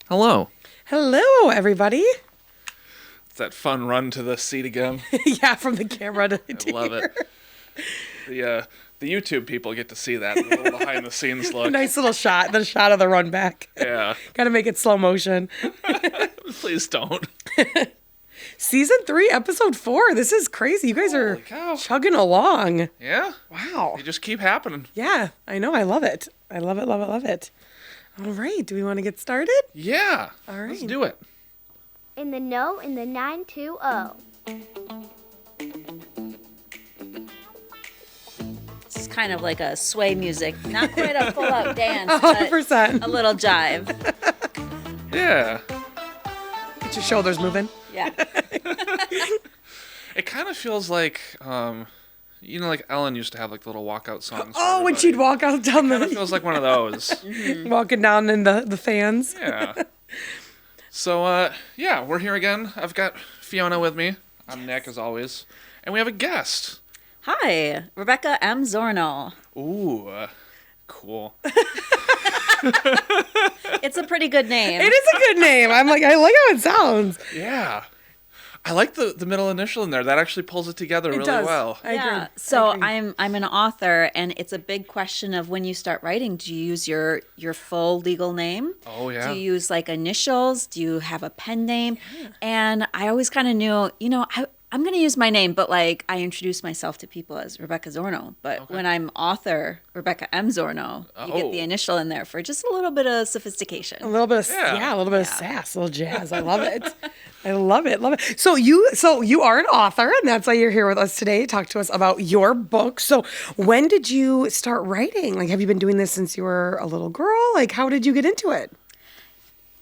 Hello. Hello, everybody. It's that fun run to the seat again. Yeah, from the camera to I love it. The YouTube people get to see that little behind the scenes look. Nice little shot, the shot of the run back. Yeah. Gotta make it slow motion. Please don't. Season 3, episode 4. This is crazy. You guys are Holy cow. chugging along. Yeah? Wow. They just keep happening. Yeah, I know. I love it. I love it, love it, love it. All right. Do we want to get started? Yeah. All right. Let's do it. In the know in the 920. It's kind of like a sway music. Not quite a full-out dance, 100%. but a little jive. Yeah. Get your shoulders moving. Yeah. It kind of feels like, like Ellen used to have like little walkout songs. Oh, when she'd walk out down Kind of the... feels like one of those. Walking down in the fans. Yeah. So, we're here again. I've got Fiona with me. I'm Nick, as always. And we have a guest. Hi, Rebecca M. Zornow. Ooh, cool. It's a pretty good name. It is a good name. I like how it sounds. Yeah. I like the middle initial in there. That actually pulls it together really does. well. I agree. So I agree. I'm an author, and it's a big question of when you start writing. Do you use your full legal name? Oh, yeah. Do you use like initials? Do you have a pen name? And I always kind of knew, I'm going to use my name, but like I introduce myself to people as Rebecca Zornow. But when I'm author Rebecca M. Zornow, you get the initial in there for just a little bit of sophistication. A little bit of Yeah. a little bit of sass, a little jazz. I love it. I love it. Love it. So you are an author, and that's why you're here with us today to talk to us about your book. So when did you start writing? Like, have you been doing this since you were a little girl? Like, how did you get into it?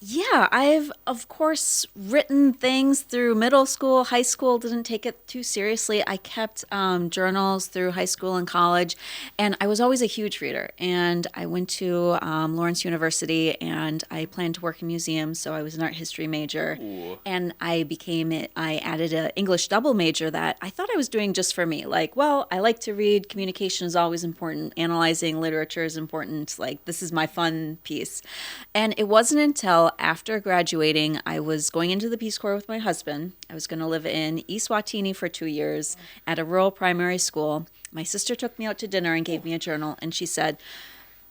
Yeah, I've, of course, written things through middle school, high school, didn't take it too seriously. I kept journals through high school and college, and I was always a huge reader. And I went to Lawrence University, and I planned to work in museums, so I was an art history major. Ooh. And I added an English double major that I thought I was doing just for me. Like, well, I like to read, communication is always important, analyzing literature is important, like, this is my fun piece. And it wasn't until after graduating, I was going into the Peace Corps with my husband. I was going to live in East Watini for 2 years at a rural primary school. My sister took me out to dinner and gave me a journal, and she said,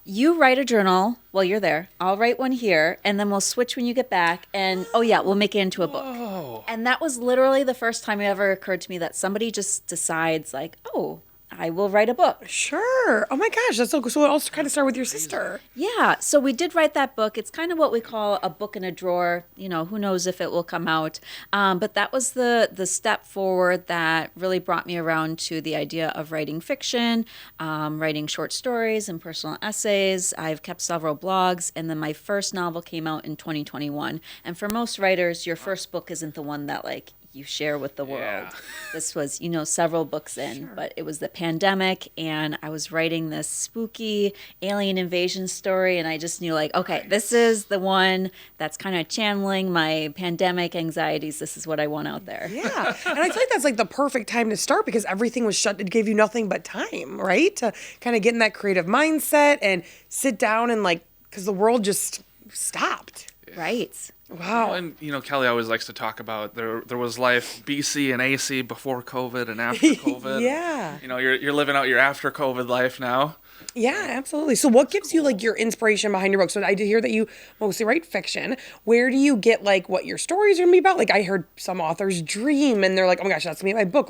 you write a journal while you're there. I'll write one here, and then we'll switch when you get back, and we'll make it into a book. Oh. And that was literally the first time it ever occurred to me that somebody just decides, like, oh, I will write a book. Sure. Oh my gosh, that's so cool. So it also kind of started with your sister. Yeah, so we did write that book. It's kind of what we call a book in a drawer. Who knows if it will come out. But that was the step forward that really brought me around to the idea of writing fiction, writing short stories and personal essays. I've kept several blogs, and then my first novel came out in 2021. And for most writers, your first book isn't the one that, like, you share with the world. Yeah. This was, several books in, but it was the pandemic, and I was writing this spooky alien invasion story, and I just knew, like, okay, this is the one that's kind of channeling my pandemic anxieties. This is what I want out there. Yeah. And I feel like that's like the perfect time to start because everything was shut. It gave you nothing but time, right? To kind of get in that creative mindset and sit down and because the world just stopped. Right. Wow. And, Kelly always likes to talk about there was life BC and AC before COVID and after COVID. Yeah. You're living out your after COVID life now. Yeah, absolutely. So what gives you your inspiration behind your book? So I did hear that you mostly write fiction. Where do you get what your stories are going to be about? I heard some authors dream and they're like, oh my gosh, that's going to be my book.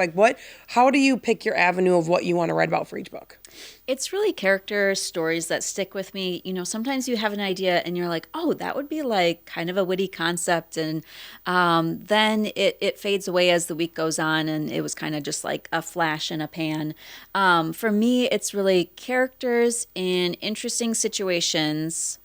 How do you pick your avenue of what you want to write about for each book? It's really character stories that stick with me. Sometimes you have an idea and you're like, oh, that would be kind of a witty concept. And then it fades away as the week goes on, and it was kind of just like a flash in a pan. For me, it's really characters in interesting situations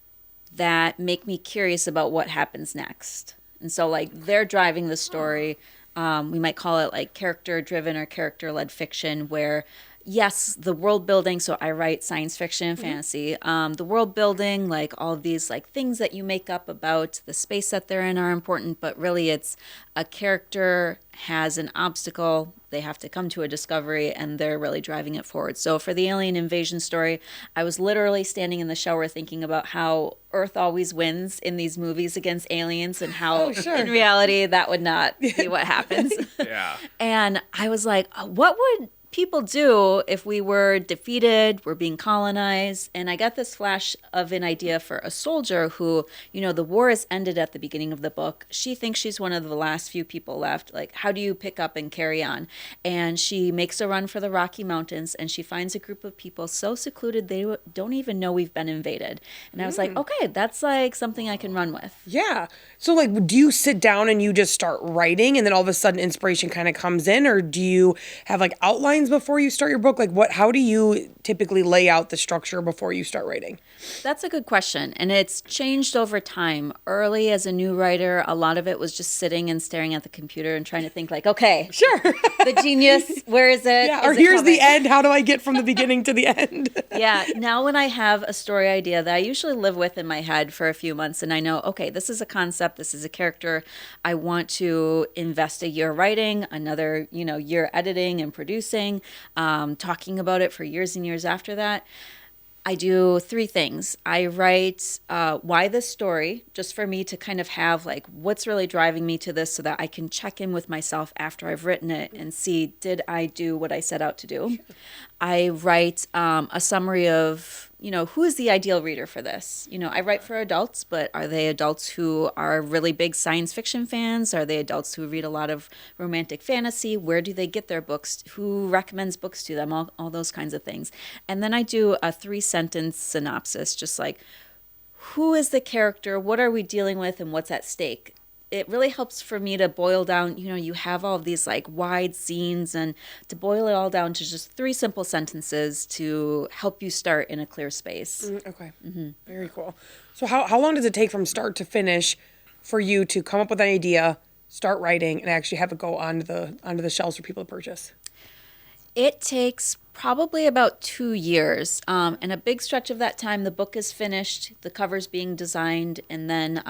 that make me curious about what happens next. And so they're driving the story. We might call it character driven or character led fiction, where yes, the world building. So I write science fiction and fantasy. The world building, like all of these like things that you make up about the space that they're in are important, but really it's a character has an obstacle. They have to come to a discovery and they're really driving it forward. So for the alien invasion story, I was literally standing in the shower thinking about how Earth always wins in these movies against aliens and how in reality that would not be what happens. Yeah. And I was like, what would people do if we were defeated, we're being colonized? And I got this flash of an idea for a soldier who, the war has ended at the beginning of the book. She thinks she's one of the last few people left. Like, how do you pick up and carry on? And she makes a run for the Rocky Mountains and she finds a group of people so secluded they don't even know we've been invaded. And I was like, okay, that's like something I can run with. Yeah. So like, do you sit down and you just start writing and then all of a sudden inspiration kind of comes in, or do you have like outlines before you start your book? Like how do you typically lay out the structure before you start writing? That's a good question. And it's changed over time. Early as a new writer, a lot of it was just sitting and staring at the computer and trying to think like, okay, Sure. the genius, where is it? Yeah. Or Is it here's the coming? end. How do I get from the beginning to the end? Yeah. Now when I have a story idea that I usually live with in my head for a few months and I know, okay, this is a concept, this is a character, I want to invest a year writing, another, year editing and producing, talking about it for years and years after that. I do three things. I write why this story, just for me to kind of have like what's really driving me to this so that I can check in with myself after I've written it and see, did I do what I set out to do? I write a summary of, who is the ideal reader for this? I write for adults, but are they adults who are really big science fiction fans? Are they adults who read a lot of romantic fantasy? Where do they get their books? Who recommends books to them? All those kinds of things. And then I do a 3-sentence synopsis, just like, who is the character? What are we dealing with? And what's at stake? It really helps for me to boil down, you have all of these like wide scenes, and to boil it all down to just 3 simple sentences to help you start in a clear space. Okay. Very cool. So how long does it take from start to finish for you to come up with an idea, start writing, and actually have it go onto the shelves for people to purchase? It takes probably about 2 years. And a big stretch of that time, the book is finished, the cover's being designed, and then,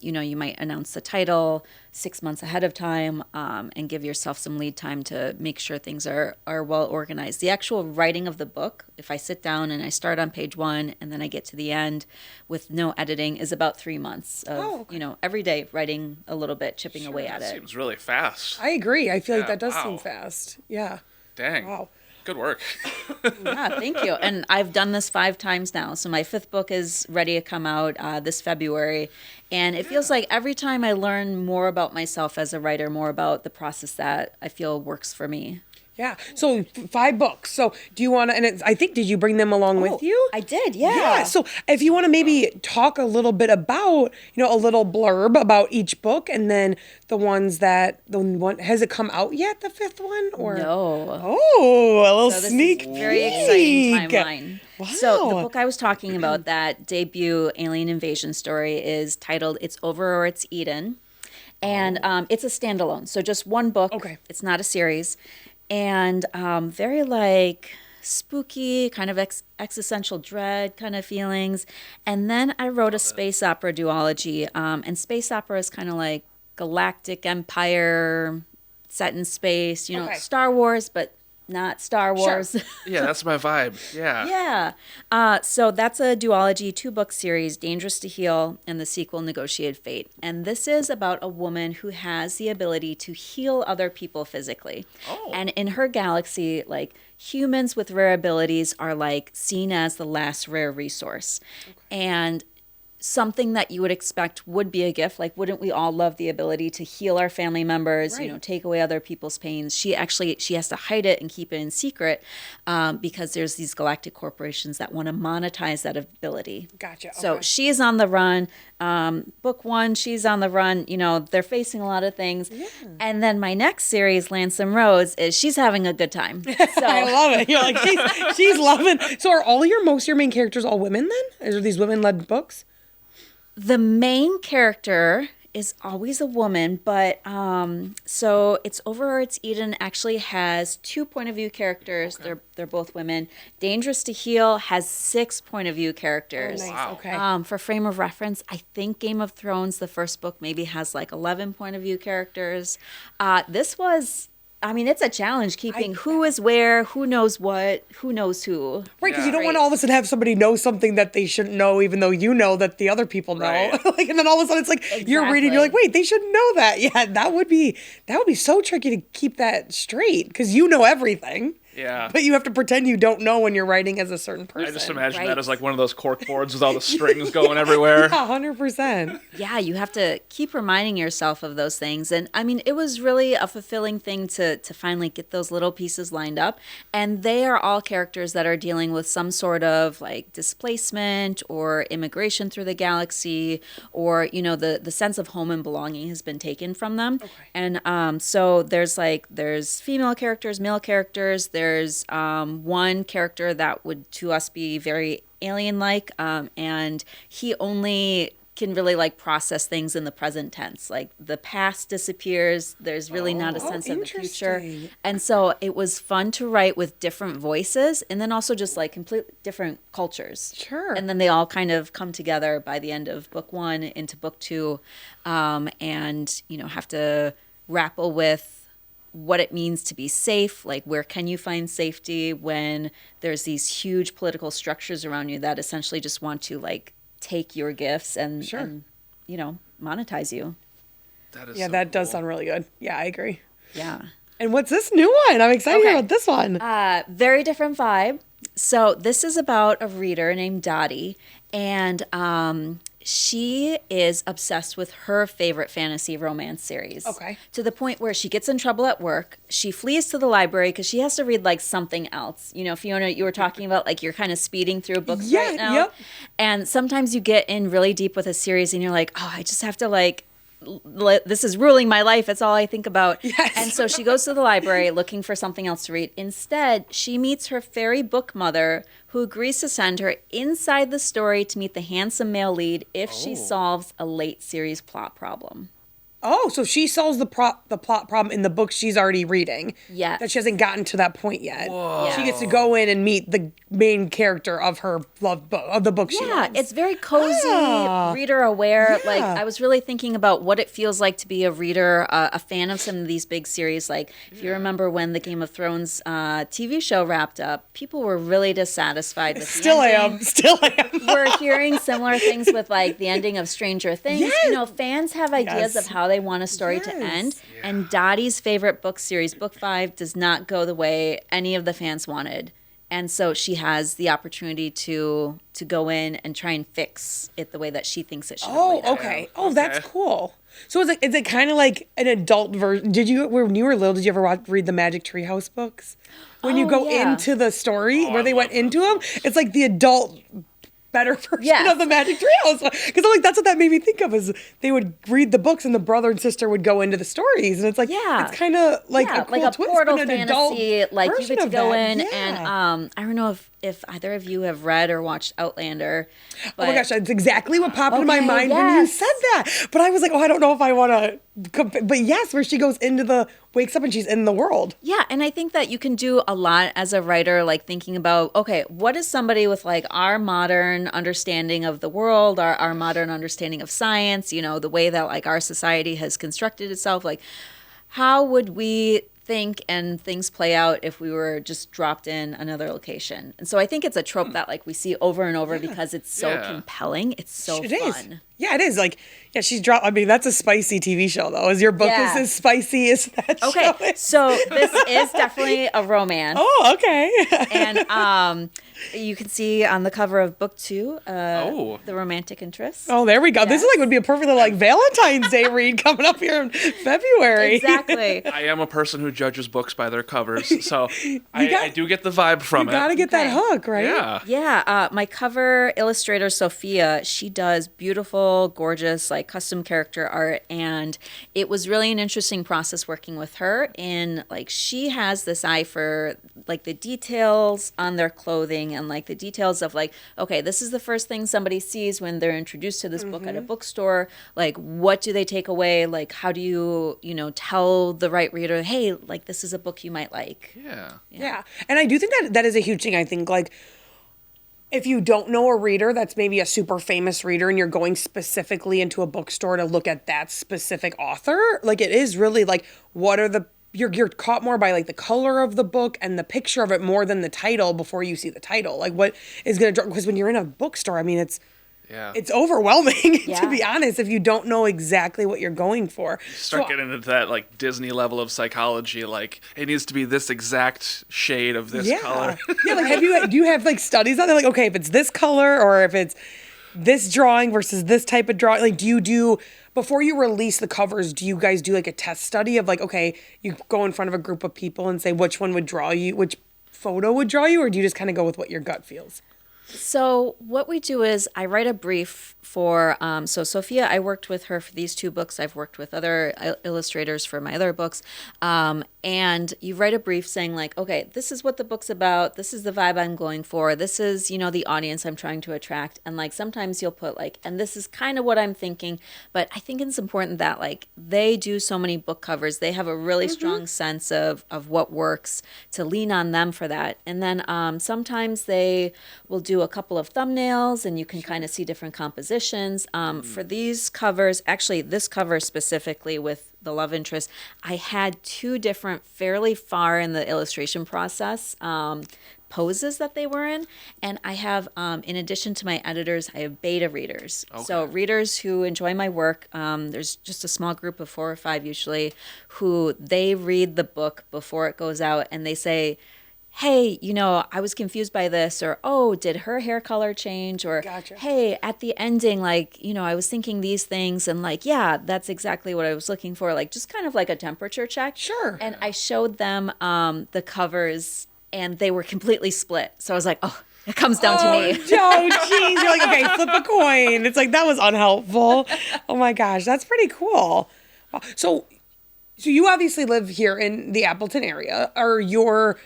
you might announce the title 6 months ahead of time and give yourself some lead time to make sure things are well organized. The actual writing of the book, if I sit down and I start on page 1 and then I get to the end with no editing, is about 3 months of, every day writing a little bit, chipping away at That it. seems really fast. I agree. I feel like Yeah, that does wow. seem fast. Yeah. Dang. Wow. Good work. Yeah, thank you. And I've done this 5 times now. So my 5th book is ready to come out this February. And it feels like every time I learn more about myself as a writer, more about the process that I feel works for me. Yeah. So 5 books. So do you want to, and I think, did you bring them along with you? I did, yeah. Yeah. So if you want to maybe talk a little bit about, a little blurb about each book, and then has it come out yet, the 5th one? Or No. Oh, a little So this sneak is a very exciting peek. timeline. Wow. So the book I was talking about, that debut alien invasion story, is titled It's Over or It's Eden. And it's a standalone. So just one book. Okay. It's not a series. And very like spooky, kind of existential dread kind of feelings. And then I wrote a space opera duology. And space opera is kind of like galactic empire set in space, Okay. Star Wars, but not Star Wars. Yeah, that's my vibe. Yeah. Yeah. So that's a duology 2-book series, Dangerous to Heal, and the sequel, Negotiated Fate. And this is about a woman who has the ability to heal other people physically. Oh. And in her galaxy, like, humans with rare abilities are like seen as the last rare resource. And something that you would expect would be a gift. Like, wouldn't we all love the ability to heal our family members, Right. take away other people's pains? She has to hide it and keep it in secret because there's these galactic corporations that want to monetize that ability. Gotcha. So Okay. she's on the run. Book 1, she's on the run. They're facing a lot of things. Yeah. And then my next series, Landsome Ruins, is she's having a good time. So I love it. You're like, she's loving. So are most of your main characters all women then? Are these women-led books? the main character is always a woman, but so it's Over It's Eden actually has 2 point of view characters. Okay. They're both women. Dangerous to Heal has 6 point of view characters. Nice. Wow. Okay. For frame of reference, I think Game of Thrones, the first book, maybe has like 11 point of view characters. This was, I mean, it's a challenge keeping who is where, who knows what, who knows who. Right, because Yeah. you don't want to all of a sudden have somebody know something that they shouldn't know, even though you know that the other people know. Right. Like, and then all of a sudden it's like you're reading, you're like, wait, they should know that. Yeah, that would be so tricky to keep that straight because you know everything. Yeah. But you have to pretend you don't know when you're writing as a certain person. I just imagine Right. that as like one of those cork boards with all the strings going everywhere. Yeah, 100%. Yeah, you have to keep reminding yourself of those things. And I mean, it was really a fulfilling thing to finally get those little pieces lined up. And they are all characters that are dealing with some sort of like displacement or immigration through the galaxy, or, you know, the sense of home and belonging has been taken from them. Okay. And so there's female characters, male characters, there's one character that would to us be very alien-like, and he only can really like process things in the present tense. Like the past disappears. There's really not a sense of the future. interesting. And so it was fun to write with different voices and then also just like completely different cultures. Sure. And then they all kind of come together by the end of book 1 into book 2, and, you know, have to grapple with what it means to be safe, like where can you find safety when there's these huge political structures around you that essentially just want to like take your gifts and, Sure. and you know, monetize you. That is Yeah, so that does cool. sound really good. Yeah, I agree. Yeah. And what's this new one? I'm excited Okay. about this one. Very different vibe. So this is about a reader named Dottie, and she is obsessed with her favorite fantasy romance series. Okay. To the point where she gets in trouble at work. She flees to the library because she has to read like something else. You know, Fiona, you were talking about like you're kind of speeding through books Yeah, right now. yep. And sometimes you get in really deep with a series and you're like, oh, I just have to like, this is ruling my life. It's all I think about. Yes. And so she goes to the library looking for something else to read. Instead, she meets her fairy book mother, who agrees to send her inside the story to meet the handsome male lead if she solves a late series plot problem. Oh, so she solves the plot problem in the book she's already reading. Yes. That she hasn't gotten to that point yet. Whoa. She gets to go in and meet the main character of her love book, of the book she Yeah, loves. it's very cozy, Ah. reader aware. Like Yeah. I was really thinking about what it feels like to be a reader, a fan of some of these big series. Like if you remember when the Game of Thrones TV show wrapped up, people were really dissatisfied with the Still ending. Still am. We're hearing similar things with like the ending of Stranger Things. Yes. You know, fans have ideas Yes. of how they want a story to Yes. end. And Dottie's favorite book series, book 5, does not go the way any of the fans wanted. And so she has the opportunity to go in and try and fix it the way that she thinks it should. Oh, have played out. okay. Oh, that's Okay. cool. So is it kind of like an adult version? When you were little, did you ever read the Magic Treehouse books? When you Oh, go yeah. into the story where I they went love into them, it's like the adult better version Yes. of the Magic Treehouse. Because I'm like, that's what that made me think of, is they would read the books and the brother and sister would go into the stories. And it's like, Yeah. it's kind of like Yeah, a cool like a twist, portal but an adult fantasy. Like you version get to of go that. in Yeah. and I don't know if either of you have read or watched Outlander. Oh But my gosh, that's exactly what popped into my Okay, mind when you yes. said that. But I was like, oh, I don't know if I want to. But yes, where she goes wakes up and she's in the world. Yeah, and I think that you can do a lot as a writer, like thinking about, okay, what is somebody with like our modern understanding of the world, our modern understanding of science, you know, the way that like our society has constructed itself, like how would we think and things play out if we were just dropped in another location? And so I think it's a trope that like we see over and over because it's so Yeah. compelling. It's so It is. fun. Yeah, it is. Like, yeah, she's dropped. I mean, that's a spicy TV show, though. Is your book Yeah. as spicy as that Okay, show is? so this is definitely a romance. Oh, okay. And you can see on the cover of book 2 Oh. the romantic interest. Oh, there we go. This is Yes. like would be a perfect like Valentine's Day read coming up here in February. Exactly. I am a person who judges books by their covers, so I got- do get the vibe from You gotta it. get that Okay. hook, right? Yeah. Yeah, my cover illustrator Sophia, she does beautiful beautiful, gorgeous, like custom character art. And it was really an interesting process working with her. And like she has this eye for like the details on their clothing and like the details of like, okay, this is the first thing somebody sees when they're introduced to this book at a bookstore. Like, what do they take away? Like, how do you, tell the right reader, hey, like this is a book you might like. Yeah. And I do think that is a huge thing. I think like if you don't know a reader that's maybe a super famous reader and you're going specifically into a bookstore to look at that specific author, like it is really like what are the you're caught more by like the color of the book and the picture of it more than the title before you see the title. Like what is going to draw, because when you're in a bookstore, I mean it's overwhelming to be honest if you don't know exactly what you're going for. Start getting into that like Disney level of psychology, like it needs to be this exact shade of this color. Yeah, like do you have like studies on there? Like, okay, if it's this color or if it's this drawing versus this type of drawing, like before you release the covers, do you guys do like a test study of like, okay, you go in front of a group of people and say which one would draw you, which photo would draw you, or do you just kind of go with what your gut feels? So what we do is I write a brief for, so Sophia, I worked with her for these two books. I've worked with other illustrators for my other books. And you write a brief saying like, okay, this is what the book's about. This is the vibe I'm going for. This is, the audience I'm trying to attract. And like, sometimes you'll put like, and this is kind of what I'm thinking, but I think it's important that like they do so many book covers. They have a really strong sense of what works to lean on them for that. And then sometimes they will do a couple of thumbnails and you can kind of see different compositions. For these covers, actually this cover specifically with the love interest, I had two different fairly far in the illustration process poses that they were in. And I have, in addition to my editors, I have beta readers. Okay. So readers who enjoy my work, there's just a small group of 4 or 5 usually, who they read the book before it goes out and they say, hey, I was confused by this, or, oh, did her hair color change? Or, Gotcha. Hey, at the ending, like, I was thinking these things and like, yeah, that's exactly what I was looking for. Like, just kind of like a temperature check. Sure. And I showed them the covers and they were completely split. So I was like, oh, it comes down to me. Oh, jeez. You're like, okay, flip a coin. It's like, that was unhelpful. Oh my gosh, that's pretty cool. Wow. So you obviously live here in the Appleton area. Are your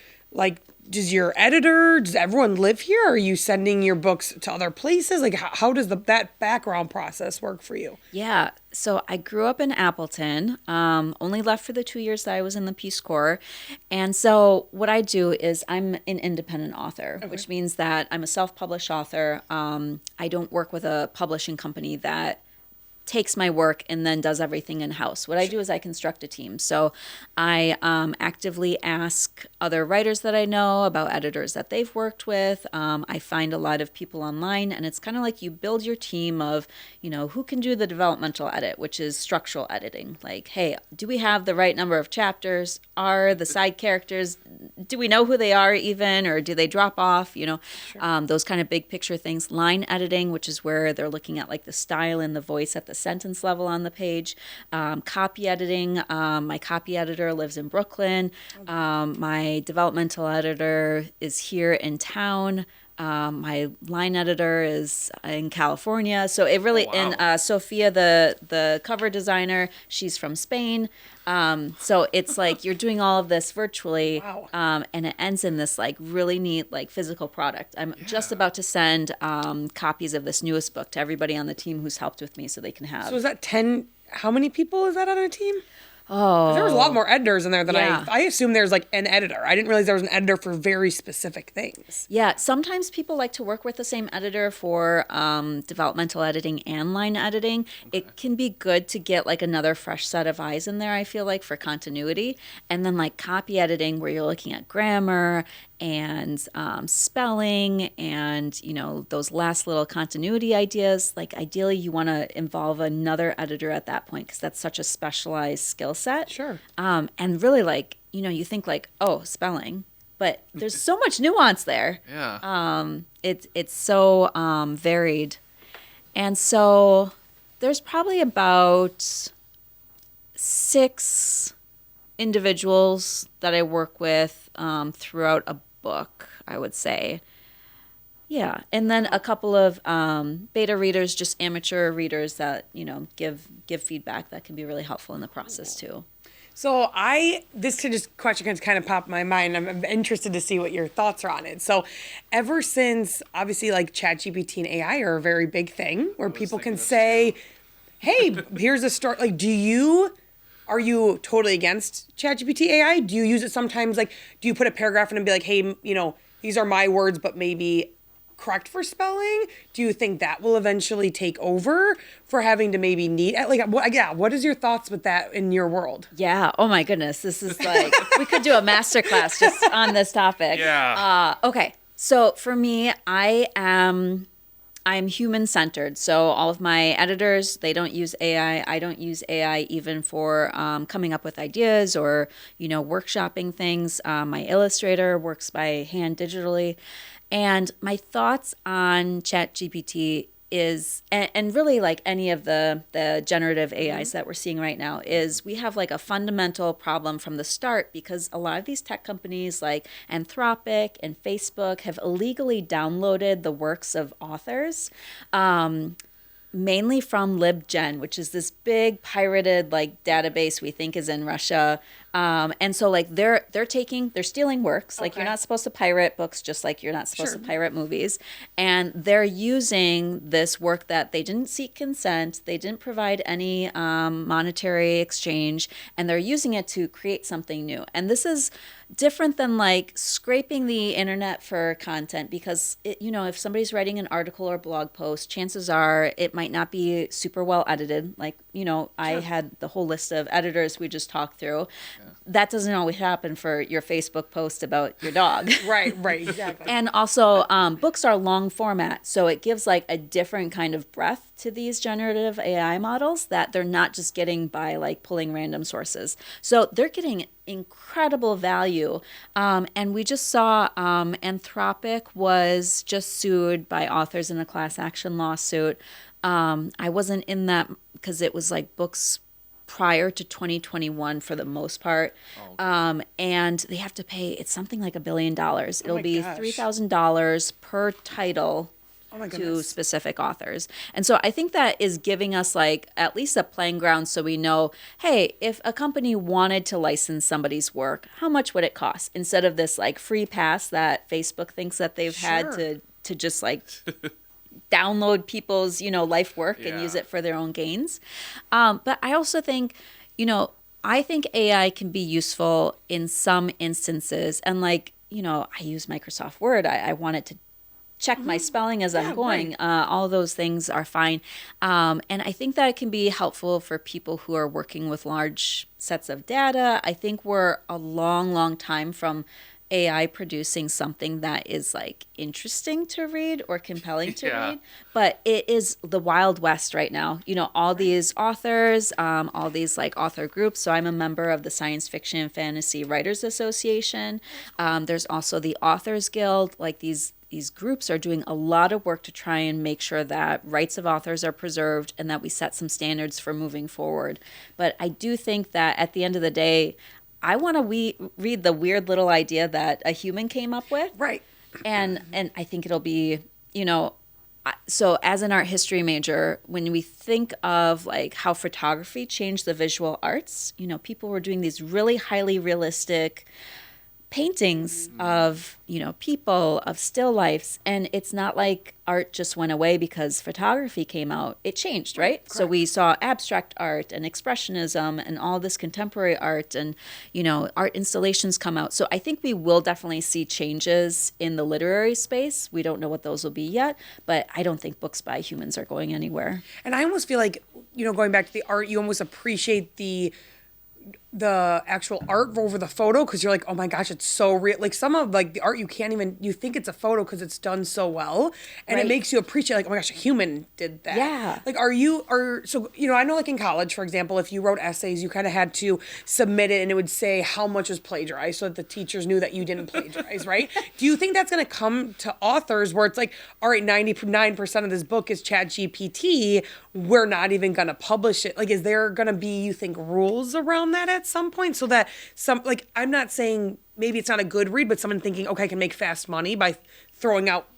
does your editor, does everyone live here? Are you sending your books to other places? Like, how does that background process work for you? Yeah. So I grew up in Appleton, only left for the 2 years that I was in the Peace Corps. And so what I do is I'm an independent author, which means that I'm a self-published author. I don't work with a publishing company that takes my work and then does everything in-house. What I do is I construct a team. So I actively ask other writers that I know about editors that they've worked with. I find a lot of people online, and it's kind of like you build your team of, who can do the developmental edit, which is structural editing. Like, hey, do we have the right number of chapters? Are the side characters, do we know who they are even, or do they drop off? Those kind of big picture things. Line editing, which is where they're looking at like the style and the voice at the sentence level on the page. Copy editing. My copy editor lives in Brooklyn. My developmental editor is here in town. My line editor is in California. So it really, and Sophia, the cover designer, she's from Spain. So it's like you're doing all of this virtually, and it ends in this like really neat like physical product. I'm just about to send copies of this newest book to everybody on the team who's helped with me so they can have. So is that 10? How many people is that on a team? Oh, there was a lot more editors in there than I assume there's like an editor. I didn't realize there was an editor for very specific things. Yeah, sometimes people like to work with the same editor for developmental editing and line editing. Okay. It can be good to get like another fresh set of eyes in there, I feel like, for continuity. And then like copy editing where you're looking at grammar and spelling and, those last little continuity ideas. Like ideally you want to involve another editor at that point because that's such a specialized skill set. Sure. And really like, you think like, oh, spelling, but there's so much nuance there. Yeah. It's so varied. And so there's probably about 6 individuals that I work with throughout a book, I would say. Yeah, and then a couple of beta readers, just amateur readers that give feedback that can be really helpful in the process too. So this question has kind of popped in my mind. I'm interested to see what your thoughts are on it. So ever since, obviously, like ChatGPT and AI are a very big thing where people can say, hey, here's a story. Like, are you totally against ChatGPT AI? Do you use it sometimes? Like, do you put a paragraph in and be like, hey, these are my words, but maybe correct for spelling? Do you think that will eventually take over for having to maybe what is your thoughts with that in your world? Yeah. Oh my goodness. This is like, we could do a masterclass just on this topic. Yeah. Okay. So for me, I'm human centered. So all of my editors, they don't use AI. I don't use AI even for coming up with ideas or, workshopping things. My illustrator works by hand digitally. And my thoughts on ChatGPT is, and really like any of the generative AIs that we're seeing right now, is we have like a fundamental problem from the start because a lot of these tech companies like Anthropic and Facebook have illegally downloaded the works of authors. Mainly from LibGen, which is this big pirated like database we think is in Russia. And so like they're stealing works. Like you're not supposed to pirate books just like you're not supposed to pirate movies. And they're using this work that they didn't seek consent. They didn't provide any monetary exchange. And they're using it to create something new. And this is different than like scraping the internet for content because if somebody's writing an article or blog post, chances are it might not be super well edited. Like, I had the whole list of editors we just talked through. Yeah. That doesn't always happen for your Facebook post about your dog. Right, exactly. And also books are long format, so it gives like a different kind of breadth to these generative AI models that they're not just getting by like pulling random sources. So they're getting incredible value. And we just saw Anthropic was just sued by authors in a class action lawsuit. I wasn't in that because it was like books prior to 2021 for the most part. And they have to pay, it's something like $1 billion. It'll be $3,000 per title to specific authors. And so I think that is giving us like at least a playing ground so we know, hey, if a company wanted to license somebody's work, how much would it cost? Instead of this like free pass that Facebook thinks that they've had to just like download people's, life work and use it for their own gains. But I also think, I think AI can be useful in some instances. And like, I use Microsoft Word. I want it to check my spelling as I'm going. Right. All those things are fine. And I think that it can be helpful for people who are working with large sets of data. I think we're a long, long time from AI producing something that is like interesting to read or compelling to read, but it is the Wild West right now. All these authors, all these like author groups. So I'm a member of the Science Fiction and Fantasy Writers Association. There's also the Authors Guild. Like these groups are doing a lot of work to try and make sure that rights of authors are preserved and that we set some standards for moving forward. But I do think that at the end of the day, I want to read the weird little idea that a human came up with. Right. And I think it'll be, so as an art history major, when we think of like how photography changed the visual arts, people were doing these really highly realistic paintings of, people, of still lifes. And it's not like art just went away because photography came out. It changed, right? Correct. So we saw abstract art and expressionism and all this contemporary art and, art installations come out. So I think we will definitely see changes in the literary space. We don't know what those will be yet, but I don't think books by humans are going anywhere. And I almost feel like, going back to the art, you almost appreciate the actual art over the photo because you're like, oh my gosh, it's so real. Like some of like the art you think it's a photo because it's done so well, and it makes you appreciate like, oh my gosh, a human did that. Yeah. Like I know like in college, for example, if you wrote essays, you kind of had to submit it and it would say how much was plagiarized so that the teachers knew that you didn't plagiarize, right? Do you think that's going to come to authors where it's like, all right, 99% of this book is ChatGPT, we're not even going to publish it? Like, is there going to be, you think, rules around that at some point so that I'm not saying maybe it's not a good read, but someone thinking, okay, I can make fast money by throwing out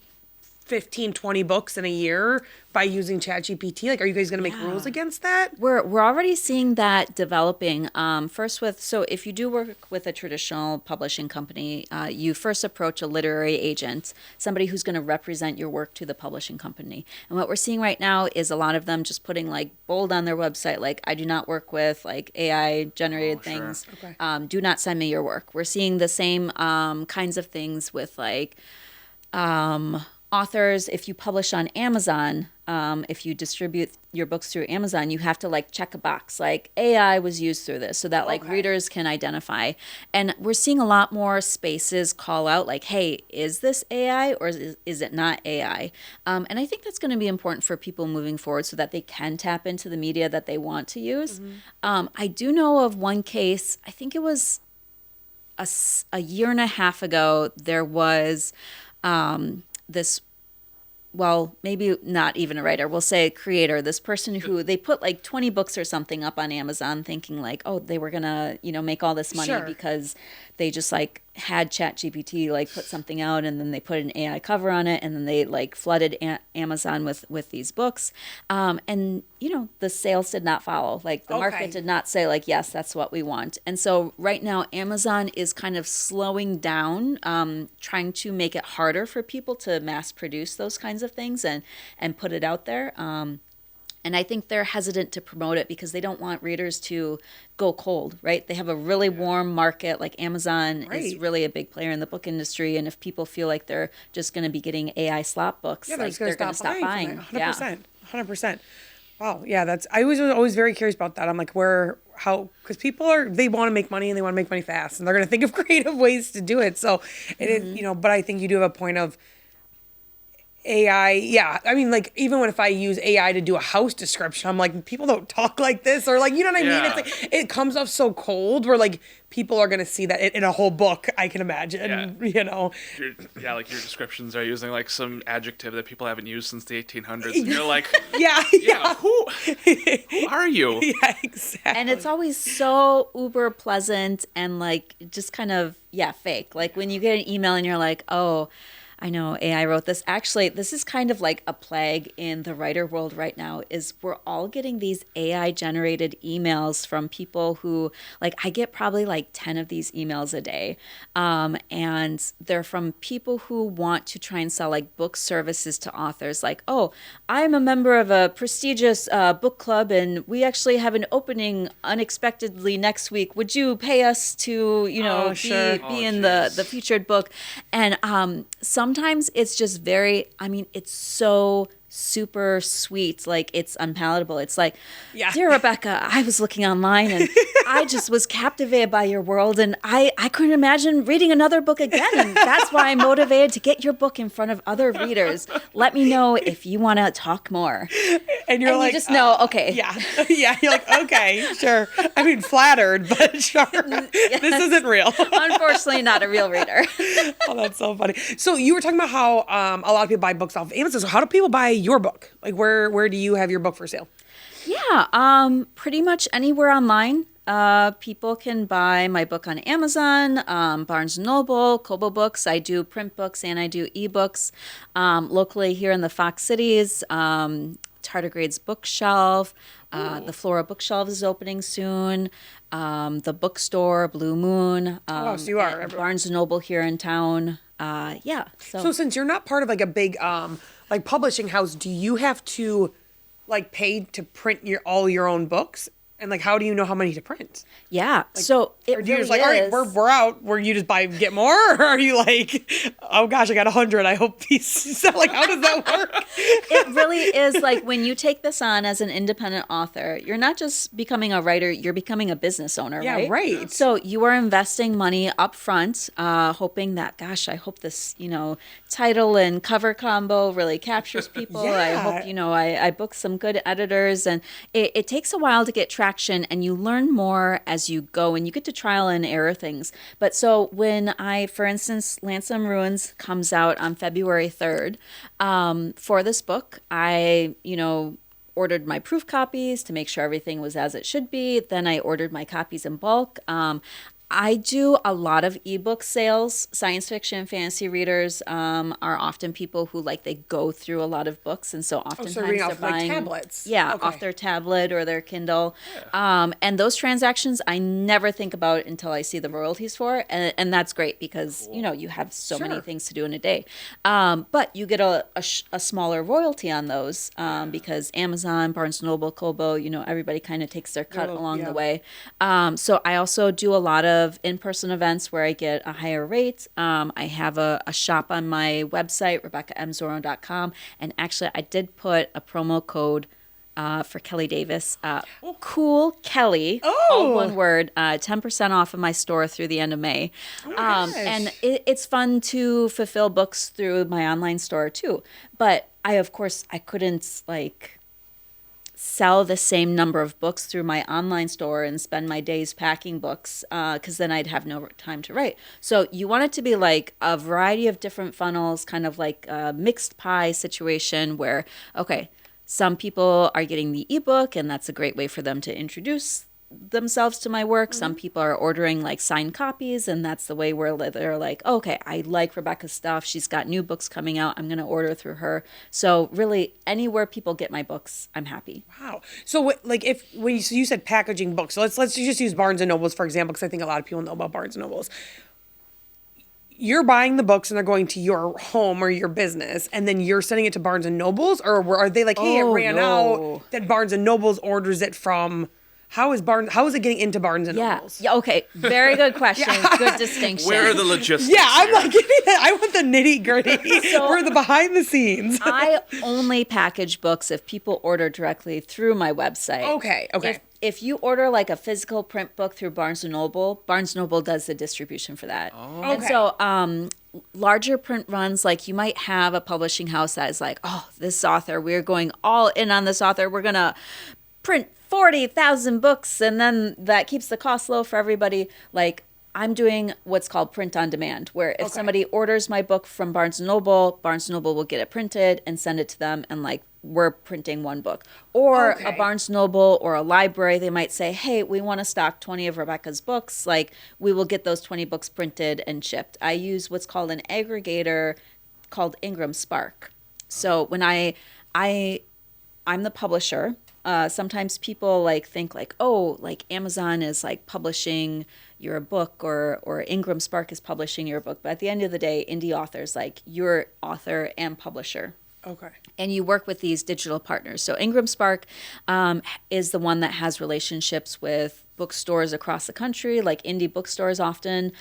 15, 20 books in a year by using ChatGPT? Like, are you guys going to make rules against that? We're already seeing that developing. First so if you do work with a traditional publishing company, you first approach a literary agent, somebody who's going to represent your work to the publishing company. And what we're seeing right now is a lot of them just putting like bold on their website, like, I do not work with like AI generated things. Okay. Do not send me your work. We're seeing the same kinds of things with like authors. If you publish on Amazon, if you distribute your books through Amazon, you have to like check a box like AI was used through this so that like readers can identify. And we're seeing a lot more spaces call out like, hey, is this AI or is it not AI? And I think that's going to be important for people moving forward so that they can tap into the media that they want to use. I do know of one case, I think it was a year and a half ago, there was this, well, maybe not even a writer, we'll say a creator, this person who they put like 20 books or something up on Amazon thinking like, oh, they were gonna, make all this money because they just like had ChatGPT like put something out and then they put an AI cover on it and then they like flooded Amazon with these books. And the sales did not follow. Like the market did not say like, yes, that's what we want. And so right now Amazon is kind of slowing down, trying to make it harder for people to mass produce those kinds of things and put it out there. And I think they're hesitant to promote it because they don't want readers to go cold, right? They have a really warm market. Like Amazon is really a big player in the book industry. And if people feel like they're just going to be getting AI slop books, they're going to stop buying. 100%. 100%. Wow. Yeah, I was always very curious about that. I'm like, because people they want to make money and they want to make money fast and they're going to think of creative ways to do it. So it is, but I think you do have a point of AI, yeah. I mean, like, even if I use AI to do a house description, I'm like, people don't talk like this, or like, you know what I mean? It's like, it comes off so cold where like people are gonna see that in a whole book, I can imagine, like your descriptions are using like some adjective that people haven't used since the 1800s, and you're like, who are you? Yeah, exactly. And it's always so uber pleasant and like just kind of, fake. Like when you get an email and you're like, oh, I know AI wrote this. Actually, this is kind of like a plague in the writer world right now is we're all getting these AI generated emails from people who like, I get probably like 10 of these emails a day. And they're from people who want to try and sell like book services to authors. Like, oh, I'm a member of a prestigious book club and we actually have an opening unexpectedly next week. Would you pay us to, be in the featured book? And sometimes it's just it's so super sweet, like it's unpalatable. It's like, dear Rebecca, I was looking online and I just was captivated by your world and I couldn't imagine reading another book again. And that's why I'm motivated to get your book in front of other readers. Let me know if you want to talk more. And you're like, you just know, okay. Yeah. You're like, okay, sure. I mean, flattered, but sure. This isn't real. Unfortunately, not a real reader. Oh, that's so funny. So you were talking about how a lot of people buy books off of Amazon. So how do people buy your book? Like where do you have your book for sale? Yeah, pretty much anywhere online. People can buy my book on Amazon, Barnes & Noble, Kobo Books. I do print books and I do ebooks. Locally here in the Fox Cities, Tardigrade's Bookshelf. The Flora Bookshelf is opening soon. The bookstore, Blue Moon. So you are Barnes & Noble here in town. So since you're not part of like a big like publishing house, do you have to like pay to print all your own books? And like, how do you know how many to print? Yeah. Like, so it or do you really just like, all right, we're out. Where you just get more, or are you like, oh gosh, I got 100. I hope these sell. Like, how does that work? It really is like when you take this on as an independent author, you're not just becoming a writer, you're becoming a business owner, right? Yeah, right. So you are investing money up front, hoping that, gosh, I hope this, title and cover combo really captures people. I hope, I book some good editors, and it takes a while to get traction, and you learn more as you go, and you get to trial and error things. But so when for instance, Landsome Ruins comes out on February 3rd, for this book, I, ordered my proof copies to make sure everything was as it should be. Then I ordered my copies in bulk. I do a lot of ebook sales. Science fiction, fantasy readers are often people who they go through a lot of books, and so oftentimes reading they're off like buying tablets. Yeah, Okay. off their tablet or their Kindle. And those transactions I never think about until I see the royalties for, and that's great because you have so many things to do in a day. But you get a smaller royalty on those because Amazon, Barnes and Noble, Kobo, everybody kind of takes their cut along the way. So I also do a lot of in-person events where I get a higher rate. I have a shop on my website, RebeccaMZornow.com, and actually I did put a promo code for Kelly Davis. Cool Kelly, all one word, 10% off of my store through the end of May. And it's fun to fulfill books through my online store too. But I couldn't sell the same number of books through my online store and spend my days packing books because then I'd have no time to write. So you want it to be like a variety of different funnels, kind of like a mixed pie situation where, okay, some people are getting the ebook and that's a great way for them to introduce themselves to my work. Some people are ordering signed copies, and that's the way where they're like, okay, I like Rebecca's stuff. She's got new books coming out. I'm going to order through her. So really, anywhere people get my books, I'm happy. Wow. So so you said packaging books. So let's just use Barnes and Nobles for example, because I think a lot of people know about Barnes and Nobles. You're buying the books and they're going to your home or your business, and then you're sending it to Barnes and Nobles, or are they like, hey, it ran out, that Barnes and Nobles orders it from? How is it getting into Barnes and Nobles? Yeah. Okay. Very good question. Good distinction. Where are the logistics? Yeah, I'm like, give me that. I want the nitty gritty or the behind the scenes. I only package books if people order directly through my website. Okay. If you order a physical print book through Barnes & Noble, Barnes & Noble does the distribution for that. Oh. And so larger print runs, you might have a publishing house that is like, oh, this author, we're going all in on this author. We're going to print 40,000 books, and then that keeps the cost low for everybody. I'm doing what's called print on demand, where if somebody orders my book from Barnes & Noble will get it printed and send it to them, and we're printing one book. Or a Barnes & Noble or a library, they might say, hey, we want to stock 20 of Rebecca's books. We will get those 20 books printed and shipped. I use what's called an aggregator called Ingram Spark. So when I'm the publisher, sometimes people think Amazon is publishing your book or Ingram Spark is publishing your book. But at the end of the day, indie authors, you're author and publisher. Okay. And you work with these digital partners. So Ingram Spark is the one that has relationships with bookstores across the country. Indie bookstores often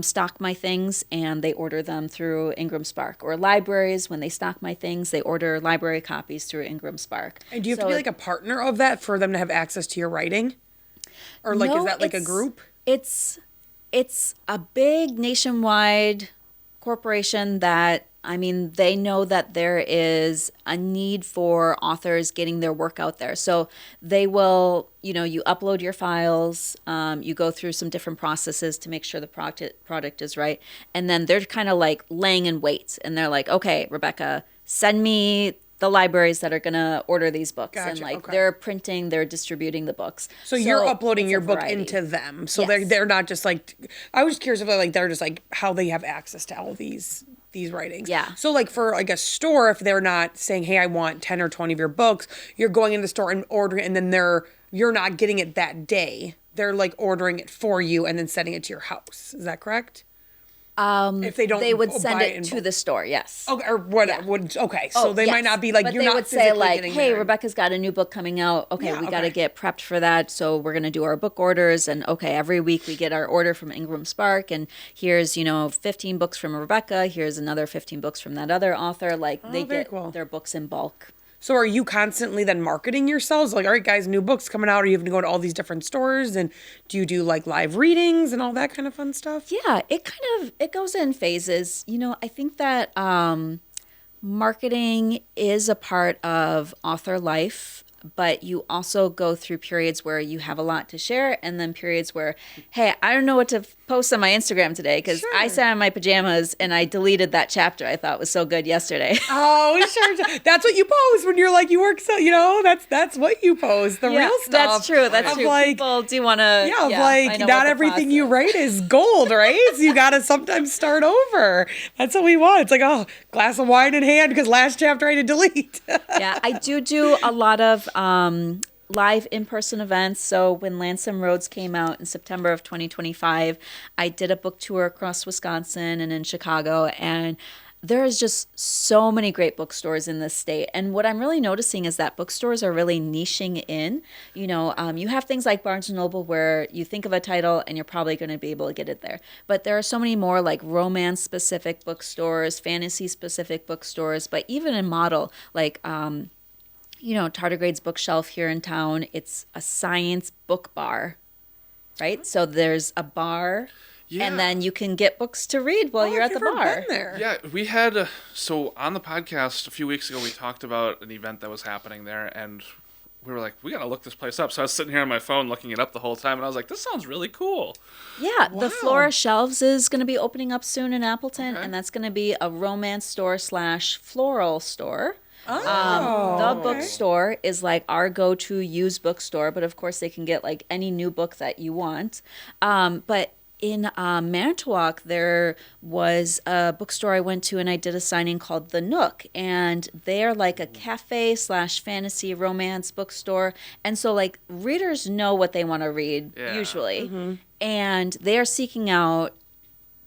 stock my things, and they order them through Ingram Spark. Or libraries, when they stock my things, they order library copies through Ingram Spark. And do you have to be a partner of that for them to have access to your writing? Or is that a group? It's a big nationwide corporation that, they know that there is a need for authors getting their work out there. So they will, you upload your files, you go through some different processes to make sure the product is right. And then they're kind of laying in wait. And they're like, okay, Rebecca, send me the libraries that are going to order these books. Gotcha, And they're printing, they're distributing the books. So you're uploading your book into them. So Yes. they're not just I was curious if they're just how they have access to all these writings. Yeah. So for a store, if they're not saying, hey, I want 10 or 20 of your books, you're going into the store and ordering it, and then you're not getting it that day. They're ordering it for you and then sending it to your house. Is that correct? If they don't, they would send buy it to the store, yes. Okay, or what? Yeah. Okay, so they might not be but you're they not would say getting hey, there. Rebecca's got a new book coming out. Okay, Yeah, we got to get prepped for that. So we're going to do our book orders, and every week we get our order from Ingram Spark, and here's 15 books from Rebecca. Here's another 15 books from that other author. They get their books in bulk. So are you constantly then marketing yourselves? All right, guys, new books coming out. Or you have to go to all these different stores, and do you do live readings and all that kind of fun stuff? Yeah, it goes in phases. I think that marketing is a part of author life, but you also go through periods where you have a lot to share, and then periods where, hey, I don't know what to post on my Instagram today because I sat in my pajamas and I deleted that chapter I thought was so good yesterday. Oh, sure. That's what you post when you're like, you work so, that's what you post, the real stuff. That's true. That's true. Like, people do want to. Not everything you write is gold, right? So you got to sometimes start over. That's what we want. It's like, oh, glass of wine in hand because last chapter I had to delete. Yeah, I do a lot of live in-person events. So when Landsome Ruins came out in September of 2025, I did a book tour across Wisconsin and in Chicago, and there is just so many great bookstores in this state. And what I'm really noticing is that bookstores are really niching in. You know, you have things like Barnes & Noble where you think of a title and you're probably going to be able to get it there. But there are so many more like romance-specific bookstores, fantasy-specific bookstores, but even in model, like, Tardigrade's Bookshelf here in town, it's a science book bar, right? So there's a bar. Yeah. And then you can get books to read while you're at the bar. Been there. Yeah, we had, so on the podcast a few weeks ago, we talked about an event that was happening there, and we were like, we got to look this place up. So I was sitting here on my phone looking it up the whole time, and I was like, this sounds really cool. Yeah, wow. The Flora Shelves is going to be opening up soon in Appleton, and that's going to be a romance store / floral store. The bookstore is like our go-to used bookstore, but of course they can get like any new book that you want. But in Manitowoc, there was a bookstore I went to and I did a signing called The Nook, and they're like a cafe / fantasy romance bookstore. And so like readers know what they want to read usually, and they're seeking out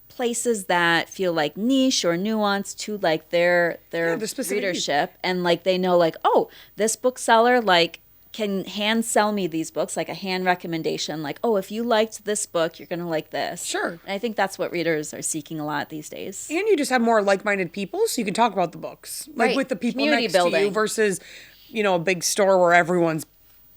places that feel like niche or nuanced to like their readership, and like they know like, oh, this bookseller like can hand sell me these books, like a hand recommendation, like, oh, if you liked this book, you're going to like this. Sure. And I think that's what readers are seeking a lot these days. And you just have more like-minded people, so you can talk about the books. Like with the people Community next building. to you versus, a big store where everyone's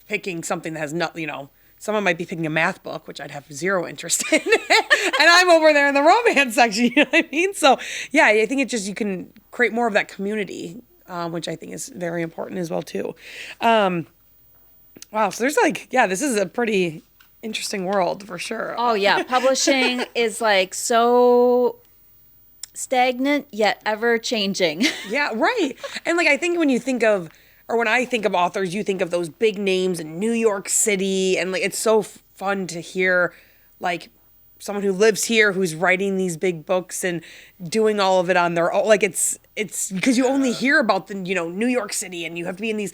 picking something that has nothing, someone might be picking a math book, which I'd have zero interest in. And I'm over there in the romance section, you know what I mean? So, yeah, I think it's just you can create more of that community, which I think is very important as well, too. Wow, so there's this is a pretty interesting world for sure. Oh, yeah. Publishing is like so stagnant yet ever changing. Yeah, right. And like I think when I think of authors, you think of those big names in New York City, and like it's so fun to hear like someone who lives here who's writing these big books and doing all of it on their own. Like it's because you only hear about the New York City, and you have to be in these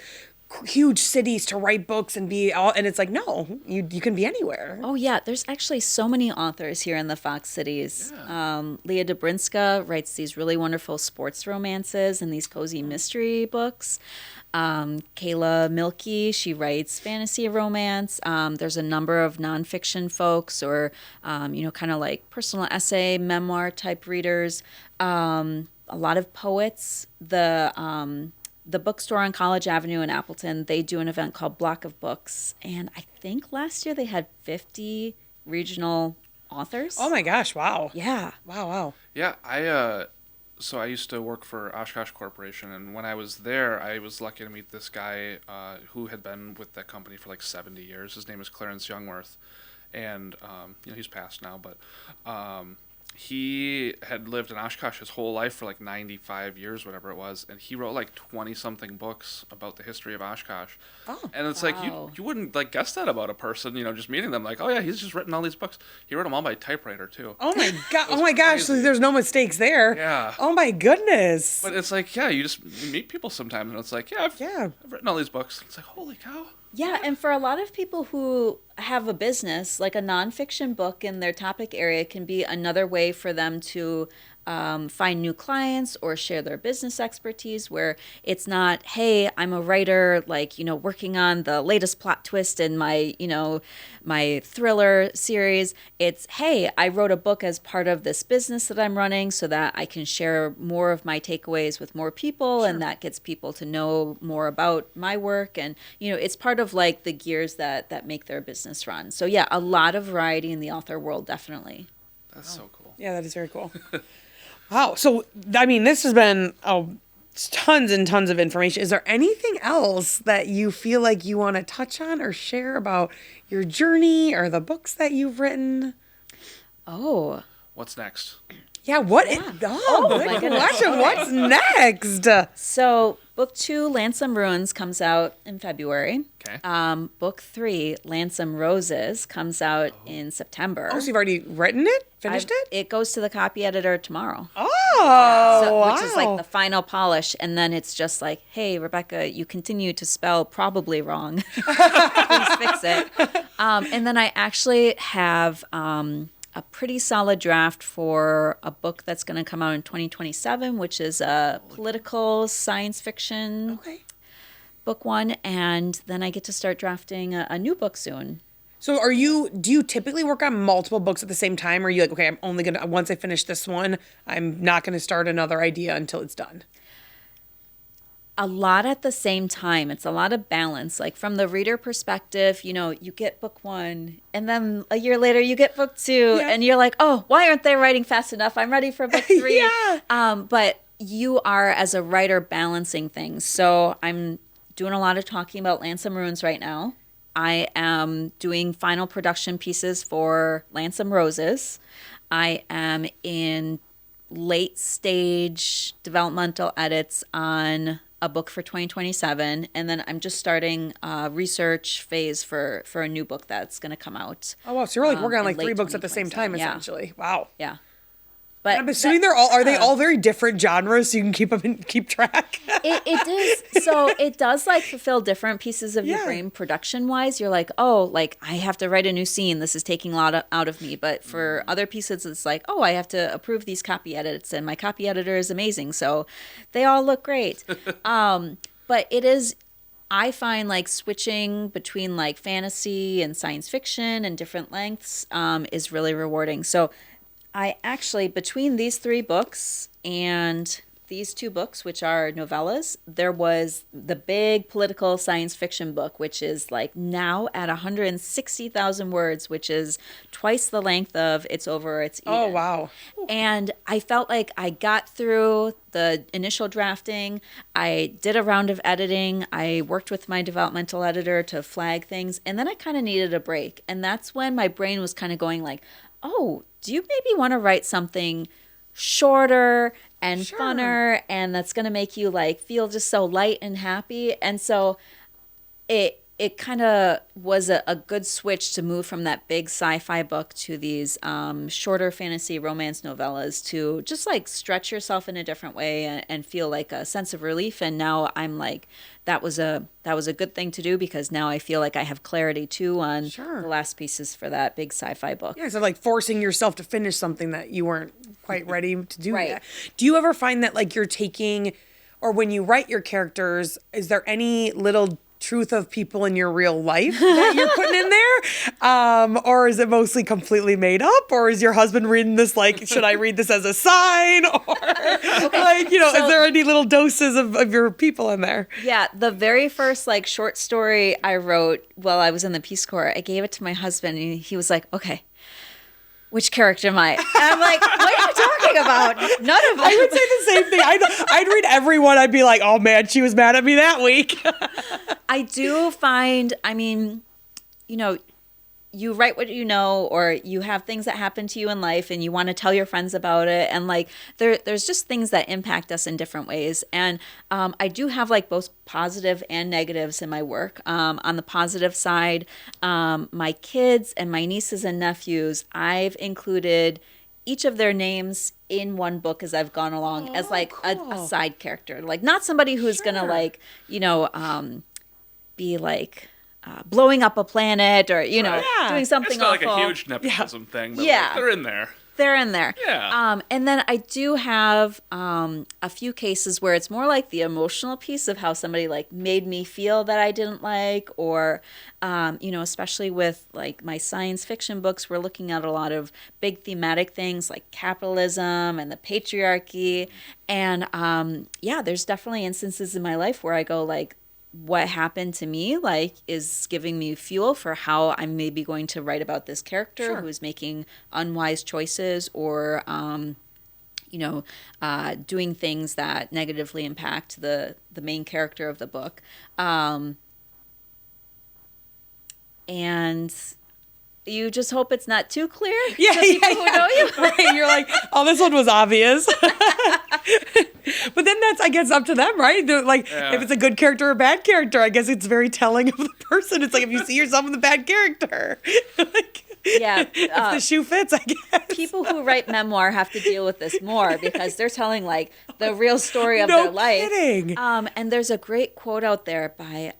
huge cities to write books and it's like, no, you can be anywhere. Oh yeah, there's actually so many authors here in the Fox Cities. Leah Dobrinska writes these really wonderful sports romances and these cozy mystery books. Kayla Milkey, she writes fantasy romance. There's a number of nonfiction folks or kind of like personal essay, memoir type readers. A lot of poets. The bookstore on College Avenue in Appleton, they do an event called Block of Books. And I think last year they had 50 regional authors. Oh my gosh, wow. Yeah. Wow. Yeah, I used to work for Oshkosh Corporation, and when I was there, I was lucky to meet this guy who had been with that company for like 70 years. His name is Clarence Youngworth, and he's passed now, but he had lived in Oshkosh his whole life for like 95 years, whatever it was, and he wrote like 20-something books about the history of Oshkosh. Oh, and it's like you wouldn't like guess that about a person, just meeting them. Like, oh yeah, he's just written all these books. He wrote them all by typewriter too. Oh my god! Oh my gosh! So there's no mistakes there. Yeah. Oh my goodness. But it's like, yeah, you meet people sometimes, and it's like, I've written all these books. It's like, holy cow. Yeah, and for a lot of people who have a business, like a nonfiction book in their topic area can be another way for them to find new clients or share their business expertise, where it's not, hey, I'm a writer, working on the latest plot twist in my, my thriller series. It's, hey, I wrote a book as part of this business that I'm running so that I can share more of my takeaways with more people, and that gets people to know more about my work. And, it's part of like the gears that make their business run. So yeah, a lot of variety in the author world, definitely. That's so cool. Yeah, that is very cool. Wow. So, I mean, this has been tons and tons of information. Is there anything else that you feel like you want to touch on or share about your journey or the books that you've written? Oh, What's next? Yeah, what? Oh, my good goodness. question. Okay. What's next? So book 2, Landsome Ruins, comes out in February. Okay. Book 3, Landsome Roses, comes out in September. Oh, so you've already written it? Finished it? It goes to the copy editor tomorrow. Oh, So, wow. which is like the final polish, and then it's just like, hey, Rebecca, you continue to spell probably wrong. Please fix it. And then I actually have a pretty solid draft for a book that's going to come out in 2027, which is a political science fiction Okay. book 1, and then I get to start drafting a new book soon. So do you typically work on multiple books at the same time? Or are you like, okay, I'm only going to, once I finish this one, I'm not going to start another idea until it's done? A lot at the same time. It's a lot of balance. Like from the reader perspective, you get book 1 and then a year later you get book 2 Yeah. and you're like, oh, why aren't they writing fast enough? I'm ready for book 3. Yeah. But you are, as a writer, balancing things. So I'm doing a lot of talking about Landsome Ruins right now. I am doing final production pieces for Landsome Roses. I am in late stage developmental edits on a book for 2027, and then I'm just starting a research phase for a new book that's going to come out. Oh, wow. So you're like working on in like late 3 books at the same time, 2027. Yeah. essentially. Wow. Yeah. But I'm assuming are they all very different genres so you can keep track? it is, so it does like fulfill different pieces of your Yeah. brain production wise. You're like, oh, like I have to write a new scene, this is taking a lot out of me. But for other pieces, it's like, oh, I have to approve these copy edits, and my copy editor is amazing, so they all look great. But it is, I find like switching between like fantasy and science fiction and different lengths is really rewarding. So I actually, between these 3 books and these 2 books, which are novellas, there was the big political science fiction book, which is like now at 160,000 words, which is twice the length of It's Over, It's Eaten. Oh, wow. And I felt like I got through the initial drafting. I did a round of editing. I worked with my developmental editor to flag things. And then I kind of needed a break. And that's when my brain was kind of going like, oh, do you maybe want to write something shorter and Sure. funner, and that's going to make you like feel just so light and happy? And so it kind of was a good switch to move from that big sci-fi book to these shorter fantasy romance novellas, to just like stretch yourself in a different way and feel like a sense of relief. And now I'm like, that was a good thing to do, because now I feel like I have clarity too on Sure. the last pieces for that big sci-fi book. Yeah, so like forcing yourself to finish something that you weren't quite ready to do Right. yet. Do you ever find that like you're taking, or when you write your characters, is there any little truth of people in your real life that you're putting in there? Or is it mostly completely made up? Or is your husband reading this like, should I read this as a sign? Or like, is there any little doses of your people in there? Yeah, the very first like short story I wrote while I was in the Peace Corps, I gave it to my husband, and he was like, okay, which character am I? And I'm like, what are you talking about? None of them. I would say the same thing. I'd read every one. I'd be like, oh man, she was mad at me that week. I do find, I mean, you write what you know, or you have things that happen to you in life and you want to tell your friends about it. And like, there's just things that impact us in different ways. And I do have like both positive and negatives in my work. On the positive side, my kids and my nieces and nephews, I've included each of their names in one book as I've gone along, as like a side character, like not somebody who's gonna like, be like blowing up a planet, or doing something It's not like awful. a huge nepotism thing, but Yeah. like, they're in there. They're in there. Yeah. And then I do have a few cases where it's more like the emotional piece of how somebody like made me feel that I didn't like, or, especially with like my science fiction books, we're looking at a lot of big thematic things like capitalism and the patriarchy. And there's definitely instances in my life where I go like, what happened to me like is giving me fuel for how I'm maybe going to write about this character Sure. who's making unwise choices, or doing things that negatively impact the main character of the book. And you just hope it's not too clear to people who know you. Right, you're like, oh, this one was obvious. But then that's, I guess, up to them, right? They're like, if it's a good character or a bad character, I guess it's very telling of the person. It's like if you see yourself in the bad character. Like, if the shoe fits, I guess. People who write memoir have to deal with this more because they're telling like the real story of their life. Kidding. And there's a great quote out there by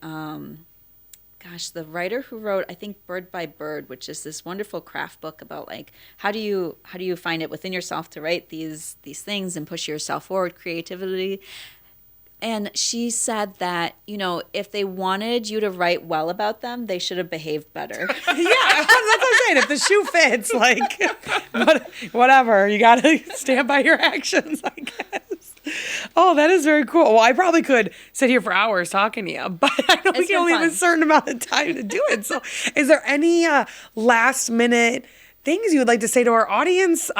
the writer who wrote, I think, Bird by Bird, which is this wonderful craft book about like how do you find it within yourself to write these things and push yourself forward, creativity. And she said that, if they wanted you to write well about them, they should have behaved better. Yeah, that's what I'm saying. If the shoe fits, like, whatever. You got to stand by your actions, I guess. Oh, that is very cool. Well, I probably could sit here for hours talking to you, but I know we can only have a certain amount of time to do it. So is there any last minute things you would like to say to our audience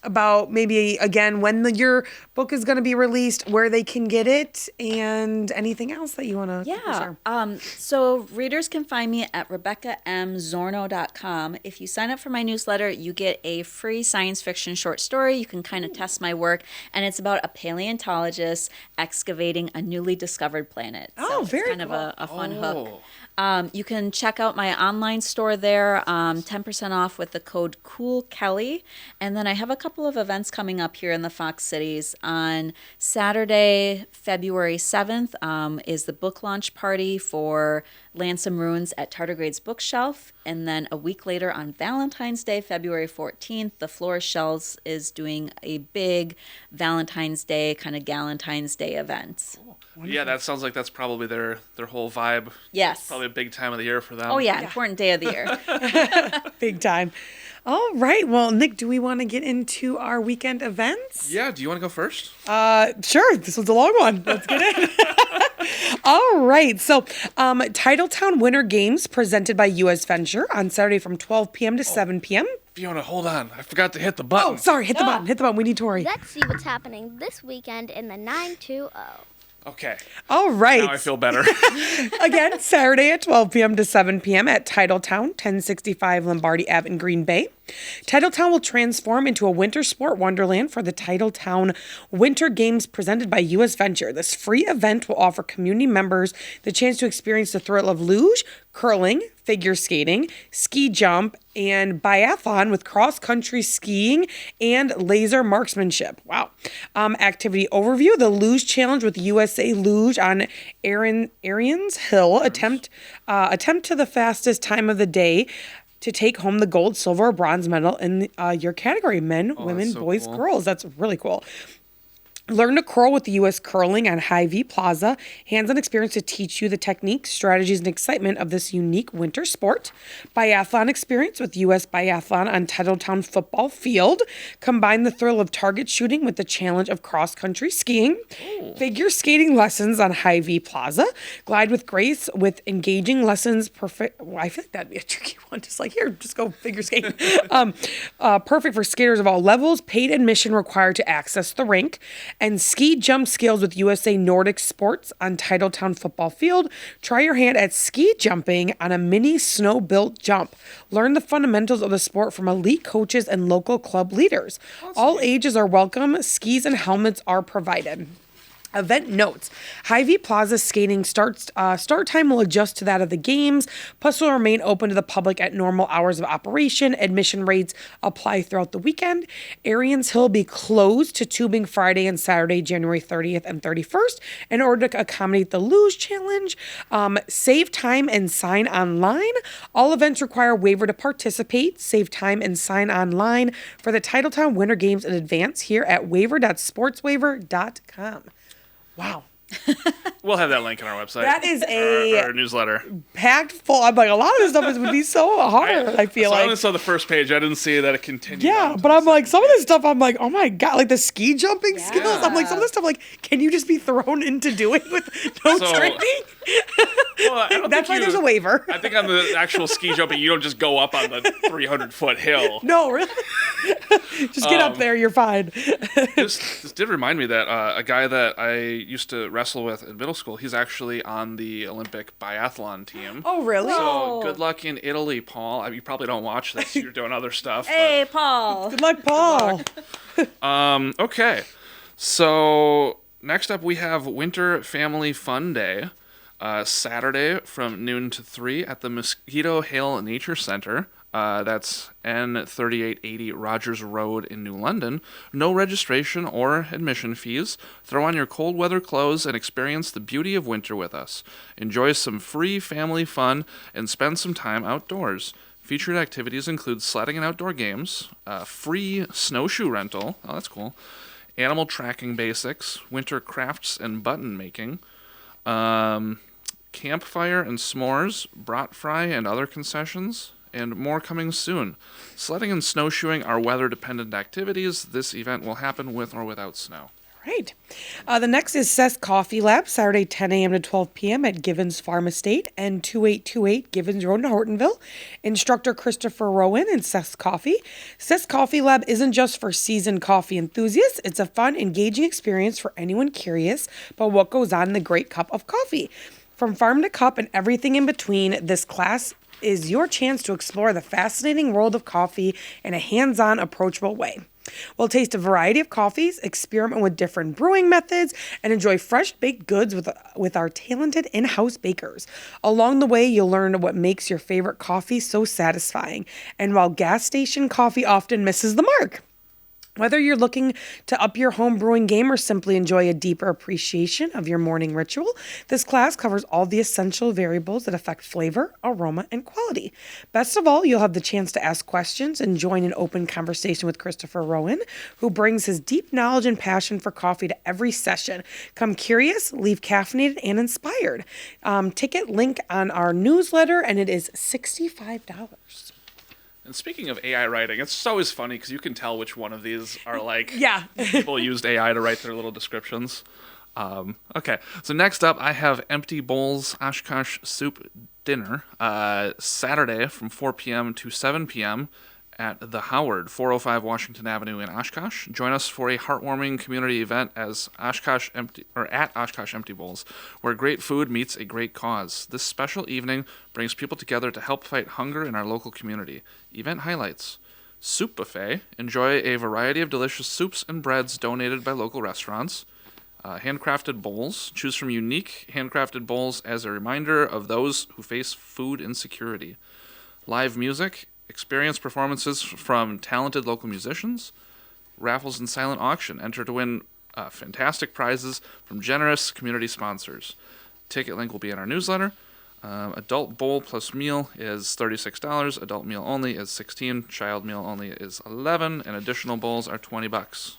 about maybe, again, when your book is going to be released, where they can get it, and anything else that you want to share? So readers can find me at RebeccaMZornow.com. If you sign up for my newsletter, you get a free science fiction short story. You can kind of test my work, and it's about a paleontologist excavating a newly discovered planet. Oh, so very it's kind cool. of a fun hook. You can check out my online store there, 10% off with the code COOLKELLY. And then I have a couple of events coming up here in the Fox Cities. On Saturday, February 7th, is the book launch party for Landsome Ruins at Tardigrade's Bookshelf. And then a week later on Valentine's Day, February 14th, the Floor Shelves is doing a big Valentine's Day, kind of Galentine's Day event. Yeah, that sounds like that's probably their whole vibe. Yes. Probably a big time of the year for them. Oh, yeah. Important day of the year. Big time. All right. Well, Nick, do we want to get into our weekend events? Yeah, do you want to go first? Sure. This was a long one. Let's get in. All right. So, Titletown Winter Games presented by U.S. Venture on Saturday from 12 p.m. to 7 p.m. Fiona, hold on. I forgot to hit the button. Oh, sorry. Hit the button. Hit the button. We need Tori. Let's see what's happening this weekend in the 920. Okay. All right. Now I feel better. Again, Saturday at 12 p.m. to 7 p.m. at Titletown, 1065 Lombardi Ave in Green Bay. Titletown will transform into a winter sport wonderland for the Titletown Winter Games presented by U.S. Venture. This free event will offer community members the chance to experience the thrill of luge, curling, figure skating, ski jump, and biathlon with cross-country skiing and laser marksmanship. Wow. Activity overview, the Luge Challenge with USA Luge on Arians Hill. Attempt to the fastest time of the day to take home the gold, silver, or bronze medal in your category. Men, women, so boys, cool. girls. That's really cool. Learn to curl with the U.S. Curling on Hy-Vee Plaza. Hands-on experience to teach you the techniques, strategies, and excitement of this unique winter sport. Biathlon experience with U.S. Biathlon on Titletown Football Field. Combine the thrill of target shooting with the challenge of cross-country skiing. Ooh. Figure skating lessons on Hy-Vee Plaza. Glide with grace with engaging lessons. Perfect. Well, I feel like that'd be a tricky one. Just like, here, just go figure skating. Perfect for skaters of all levels. Paid admission required to access the rink. And ski jump skills with USA Nordic Sports on Titletown Football Field. Try your hand at ski jumping on a mini snow-built jump. Learn the fundamentals of the sport from elite coaches and local club leaders. Awesome. All ages are welcome. Skis and helmets are provided. Event notes. Hy-Vee Plaza skating start time will adjust to that of the games, plus will remain open to the public at normal hours of operation. Admission rates apply throughout the weekend. Arians Hill will be closed to tubing Friday and Saturday, January 30th and 31st in order to accommodate the Luge Challenge. Save time and sign online. All events require a waiver to participate. Save time and sign online for the Titletown Winter Games in advance here at waiver.sportswaiver.com. Wow. We'll have that link on our website. That is our newsletter. Packed full. I'm like, a lot of this stuff would be so hard, I feel I like. only saw the first page. I didn't see that it continued. Yeah, but I'm like, some of this stuff, I'm like, oh my God, like the ski jumping skills. I'm like, some of this stuff, like, can you just be thrown into doing with no training? Well, That's why there's a waiver. I think on the actual ski jumping, you don't just go up on the 300-foot hill. No, really? Just get up there, you're fine. This did remind me that a guy that I used to wrestle with in middle school, he's actually on the Olympic biathlon team. Oh, really? So Whoa. good luck in Italy, Paul. I mean, you probably don't watch this. You're doing other stuff. Hey, Paul. Good luck, Paul. Okay. So next up, we have Winter Family Fun Day. Saturday from noon to 3 at the Mosquito Hill Nature Center. That's N3880 Rogers Road in New London. No registration or admission fees. Throw on your cold weather clothes and experience the beauty of winter with us. Enjoy some free family fun and spend some time outdoors. Featured activities include sledding and outdoor games, free snowshoe rental, oh that's cool, animal tracking basics, winter crafts and button making, campfire and s'mores, brat fry and other concessions, and more coming soon. Sledding and snowshoeing are weather-dependent activities. This event will happen with or without snow. Right. The next is Seth's Coffee Lab, Saturday 10 a.m. to 12 p.m. at Givens Farm Estate and 2828 Givens Road in Hortonville. Instructor Christopher Rowan and Seth's Coffee. Seth's Coffee Lab isn't just for seasoned coffee enthusiasts. It's a fun, engaging experience for anyone curious about what goes on in the great cup of coffee. From farm to cup and everything in between, this class is your chance to explore the fascinating world of coffee in a hands-on, approachable way. We'll taste a variety of coffees, experiment with different brewing methods, and enjoy fresh baked goods with our talented in-house bakers. Along the way, you'll learn what makes your favorite coffee so satisfying, and while gas station coffee often misses the mark. Whether you're looking to up your home brewing game or simply enjoy a deeper appreciation of your morning ritual, this class covers all the essential variables that affect flavor, aroma, and quality. Best of all, you'll have the chance to ask questions and join an open conversation with Christopher Rowan, who brings his deep knowledge and passion for coffee to every session. Come curious, leave caffeinated and inspired. Ticket link on our newsletter, and it is $65. And speaking of AI writing, it's always funny because you can tell which one of these are like Yeah. people used AI to write their little descriptions. Okay, so next up I have Empty Bowls Oshkosh Soup Dinner, Saturday from 4 p.m. to 7 p.m. at the Howard, 405 Washington Avenue in Oshkosh. Join us for a heartwarming community event at Oshkosh Empty Bowls, where great food meets a great cause. This special evening brings people together to help fight hunger in our local community. Event highlights: soup buffet. Enjoy a variety of delicious soups and breads donated by local restaurants. Handcrafted bowls. Choose from unique handcrafted bowls as a reminder of those who face food insecurity. Live music. Experience performances from talented local musicians. Raffles and silent auction. Enter to win fantastic prizes from generous community sponsors. Ticket link will be in our newsletter. Adult bowl plus meal is $36. Adult meal only is $16. Child meal only is $11. And additional bowls are $20.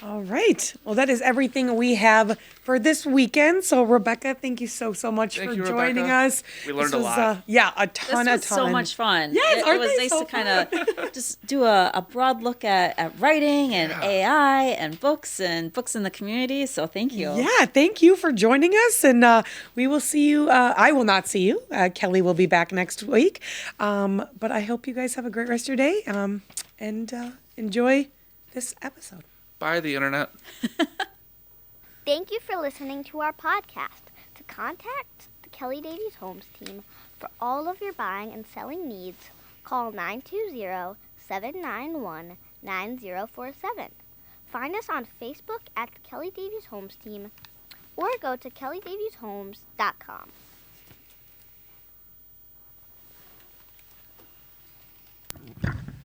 All right. Well, that is everything we have for this weekend. So, Rebecca, thank you so much Thank for you, joining Rebecca. us. We learned This a was, lot. Yeah, a This ton. was so much fun. Yes, it aren't was they nice so to kind of just do a broad look at writing and AI and books in the community. So thank you. Yeah, thank you for joining us. And we will see you. I will not see you. Kelly will be back next week. But I hope you guys have a great rest of your day and enjoy this episode. Bye, the internet. Thank you for listening to our podcast. To contact the Kelly Davies Homes team for all of your buying and selling needs, call 920-791-9047. Find us on Facebook at the Kelly Davies Homes team or go to kellydavieshomes.com.